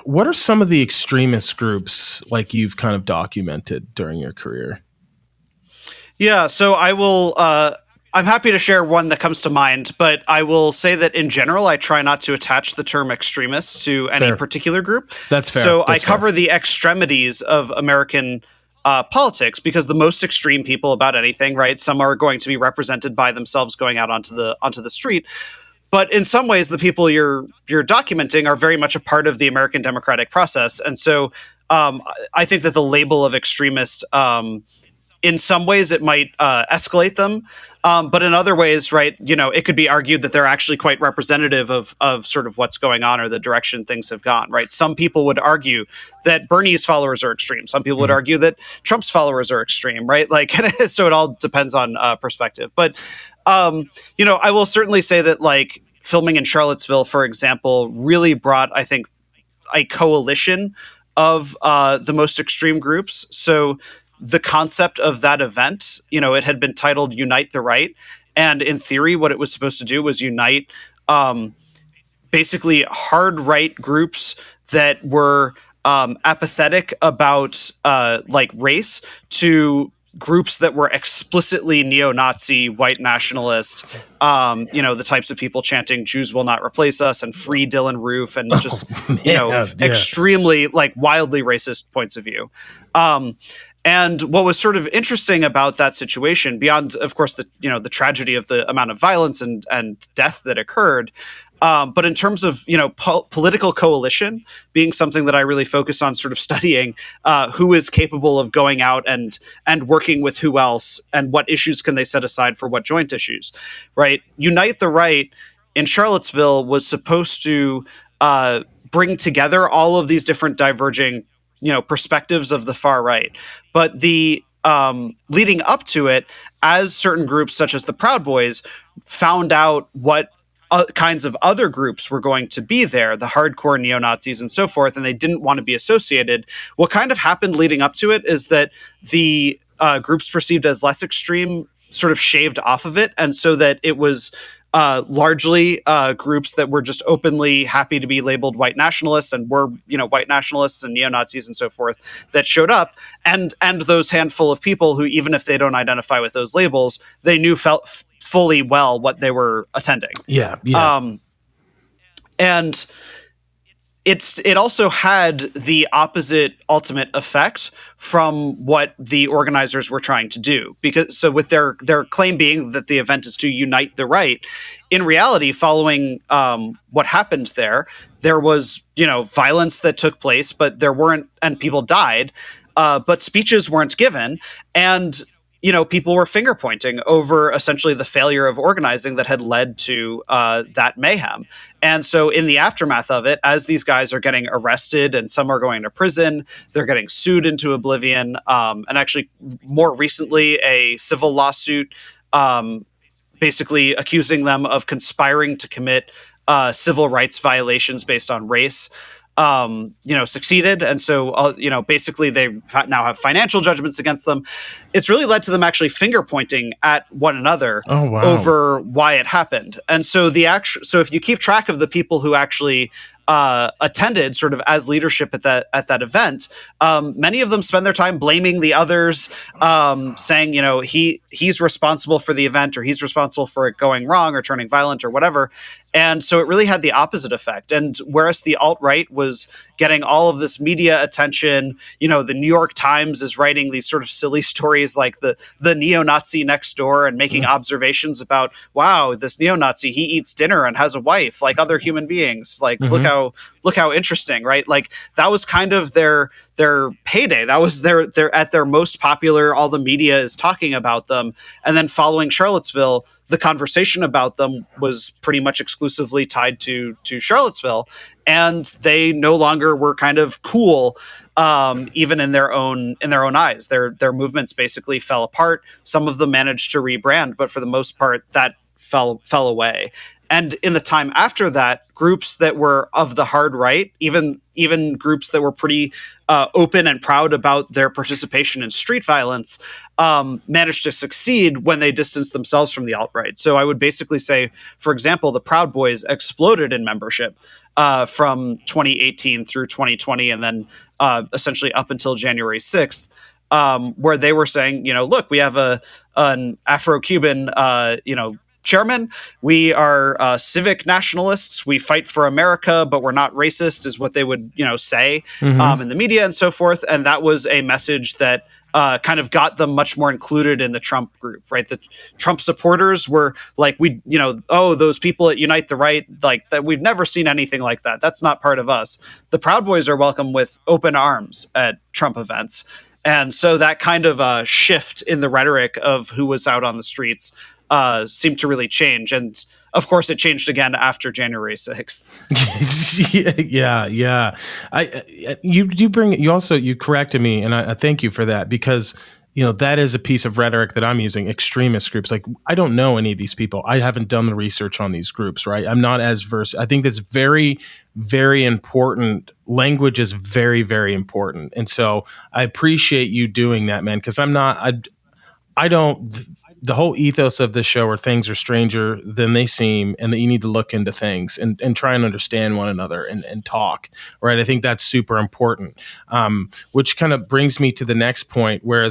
what are some of the extremist groups like you've kind of documented during your career? Yeah, so I will. I'm happy to share one that comes to mind, but I will say that in general, I try not to attach the term extremist to any particular group. That's fair. So I cover the extremities of American politics because the most extreme people about anything, right? Some are going to be represented by themselves going out onto the street. But in some ways, the people you're documenting are very much a part of the American democratic process, and so I think that the label of extremist, in some ways, it might escalate them, but in other ways, right? It could be argued that they're actually quite representative of sort of what's going on or the direction things have gone, right? Some people would argue that Bernie's followers are extreme. Some people would argue that Trump's followers are extreme, right? Like, so it all depends on perspective, but. I will certainly say that, like, filming in Charlottesville, for example, really brought, I think, a coalition of the most extreme groups. So the concept of that event, it had been titled Unite the Right. And in theory, what it was supposed to do was unite basically hard right groups that were apathetic about race to groups that were explicitly neo-Nazi, white nationalist, the types of people chanting "Jews will not replace us" and "Free Dylan Roof" and just, extremely, like, wildly racist points of view. And what was sort of interesting about that situation, beyond, of course, the tragedy of the amount of violence and death that occurred, but in terms of, political coalition being something that I really focus on sort of studying, who is capable of going out and working with who else and what issues can they set aside for what joint issues, right? Unite the Right in Charlottesville was supposed to bring together all of these different diverging, perspectives of the far right. But the leading up to it, as certain groups such as the Proud Boys found out what kinds of other groups were going to be there, the hardcore neo-Nazis and so forth, and they didn't want to be associated. What kind of happened leading up to it is that the groups perceived as less extreme sort of shaved off of it, and so that it was largely groups that were just openly happy to be labeled white nationalists and were, white nationalists and neo-Nazis and so forth that showed up, and those handful of people who, even if they don't identify with those labels, they felt fully well what they were attending. Yeah. And it also had the opposite ultimate effect from what the organizers were trying to do. Because so with their claim being that the event is to unite the right, in reality, following what happened there was, violence that took place, but there weren't, and people died, but speeches weren't given. And people were finger pointing over essentially the failure of organizing that had led to that mayhem. And so in the aftermath of it, as these guys are getting arrested and some are going to prison, they're getting sued into oblivion. And actually, more recently, a civil lawsuit basically accusing them of conspiring to commit civil rights violations based on race. Succeeded. And so, basically they now have financial judgments against them. It's really led to them actually finger pointing at one another over why it happened. And so so if you keep track of the people who actually attended sort of as leadership at that event, many of them spend their time blaming the others, saying, he's responsible for the event, or he's responsible for it going wrong or turning violent or whatever. And so it really had the opposite effect. And whereas the alt-right was getting all of this media attention, the New York Times is writing these sort of silly stories like the neo-Nazi next door and making observations about, wow, this neo-Nazi, he eats dinner and has a wife like other human beings. Like, look how interesting, right? Like, that was kind of their heyday. That was their at their most popular. All the media is talking about them. And then following Charlottesville, the conversation about them was pretty much exclusively tied to Charlottesville, and they no longer were kind of cool, even in their own eyes. Their movements basically fell apart. Some of them managed to rebrand, but for the most part, that fell away. And in the time after that, groups that were of the hard right, even groups that were pretty open and proud about their participation in street violence, managed to succeed when they distanced themselves from the alt-right. So I would basically say, for example, the Proud Boys exploded in membership from 2018 through 2020, and then essentially up until January 6th, where they were saying, look, we have an Afro-Cuban, chairman. We are civic nationalists. We fight for America, but we're not racist, is what they would, say in the media and so forth. And that was a message that kind of got them much more included in the Trump group, right? The Trump supporters were like, those people at Unite the Right, like that, we've never seen anything like that. That's not part of us. The Proud Boys are welcome with open arms at Trump events. And so that kind of shift in the rhetoric of who was out on the streets seemed to really change. And of course, it changed again after January 6th. Yeah. You corrected me, and I thank you for that, because that is a piece of rhetoric that I'm using. Extremist groups, like, I don't know any of these people. I haven't done the research on these groups, right? I'm not as versed. I think that's very, very important. Language is very, very important, and so I appreciate you doing that, man. Because I don't. The whole ethos of this show are things are stranger than they seem, and that you need to look into things and try and understand one another and talk, right? I think that's super important, which kind of brings me to the next point, whereas